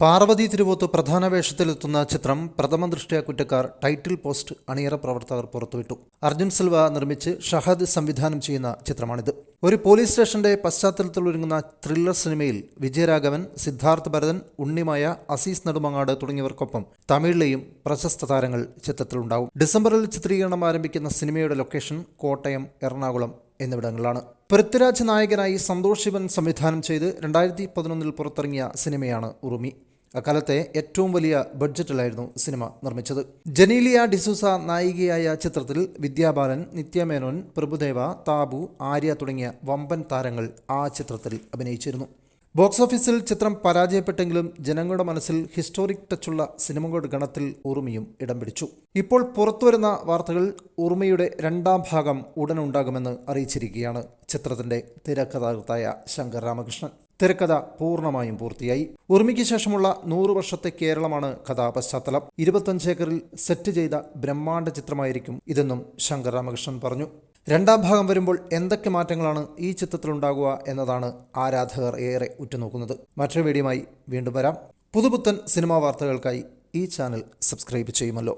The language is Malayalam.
പാർവതി തിരുവോത്ത് പ്രധാന വേഷത്തിലെത്തുന്ന ചിത്രം പ്രഥമ ദൃഷ്ട്യാ കുറ്റക്കാർ ടൈറ്റിൽ പോസ്റ്റ് അണിയറ പ്രവർത്തകർ പുറത്തുവിട്ടു. അർജുൻ സിൽവ നിർമ്മിച്ച് ഷഹദ് സംവിധാനം ചെയ്യുന്ന ചിത്രമാണിത്. ഒരു പോലീസ് സ്റ്റേഷന്റെ പശ്ചാത്തലത്തിൽ ഒരുങ്ങുന്ന ത്രില്ലർ സിനിമയിൽ വിജയരാഘവൻ, സിദ്ധാർത്ഥ് ഭരതൻ, ഉണ്ണിമായ, അസീസ് നെടുമങ്ങാട് തുടങ്ങിയവർക്കൊപ്പം തമിഴിലെയും പ്രശസ്ത താരങ്ങൾ ചിത്രത്തിലുണ്ടാവും. ഡിസംബറിൽ ചിത്രീകരണം ആരംഭിക്കുന്ന സിനിമയുടെ ലൊക്കേഷൻ കോട്ടയം, എറണാകുളം എന്നിവിടങ്ങളിലാണ്. പൃഥ്വിരാജ് നായകനായി സന്തോഷ് ശിവൻ സംവിധാനം ചെയ്ത് 2011 പുറത്തിറങ്ങിയ സിനിമയാണ് ഉറുമി. അക്കാലത്തെ ഏറ്റവും വലിയ ബഡ്ജറ്റിലായിരുന്നു സിനിമ നിർമ്മിച്ചത്. ജനീലിയ ഡിസൂസ നായികയായ ചിത്രത്തിൽ വിദ്യാബാലൻ, നിത്യമേനോൻ, പ്രഭുദേവ, താബു, ആര്യ തുടങ്ങിയ വമ്പൻ താരങ്ങൾ ആ ചിത്രത്തിൽ അഭിനയിച്ചിരുന്നു. ബോക്സ് ഓഫീസിൽ ചിത്രം പരാജയപ്പെട്ടെങ്കിലും ജനങ്ങളുടെ മനസ്സിൽ ഹിസ്റ്റോറിക് ടച്ചുള്ള സിനിമകളുടെ ഗണത്തിൽ ഉറുമിയും ഇടം പിടിച്ചു. ഇപ്പോൾ പുറത്തുവരുന്ന വാർത്തകൾ ഉറുമിയുടെ 2ാം ഭാഗം ഉടനുണ്ടാകുമെന്ന് അറിയിച്ചിരിക്കുകയാണ് ചിത്രത്തിന്റെ തിരക്കഥാകൃത്തായ ശങ്കർ രാമകൃഷ്ണൻ. തിരക്കഥ പൂർണ്ണമായും പൂർത്തിയായി. ഉറുമിക്ക് ശേഷമുള്ള 100 വർഷത്തെ കേരളമാണ് കഥാപശ്ചാത്തലം. 25 ഏക്കറിൽ സെറ്റ് ചെയ്ത ബ്രഹ്മാണ്ഡ ചിത്രമായിരിക്കും ഇതെന്നും ശങ്കർ രാമകൃഷ്ണൻ പറഞ്ഞു. 2ാം ഭാഗം വരുമ്പോൾ എന്തൊക്കെ മാറ്റങ്ങളാണ് ഈ ചിത്രത്തിലുണ്ടാകുക എന്നതാണ് ആരാധകർ ഏറെ ഉറ്റുനോക്കുന്നത്. മറ്റൊരു വീഡിയോയുമായി വീണ്ടും വരാം. പുതുപുത്തൻ സിനിമാ വാർത്തകൾക്കായി ഈ ചാനൽ സബ്സ്ക്രൈബ് ചെയ്യുമല്ലോ.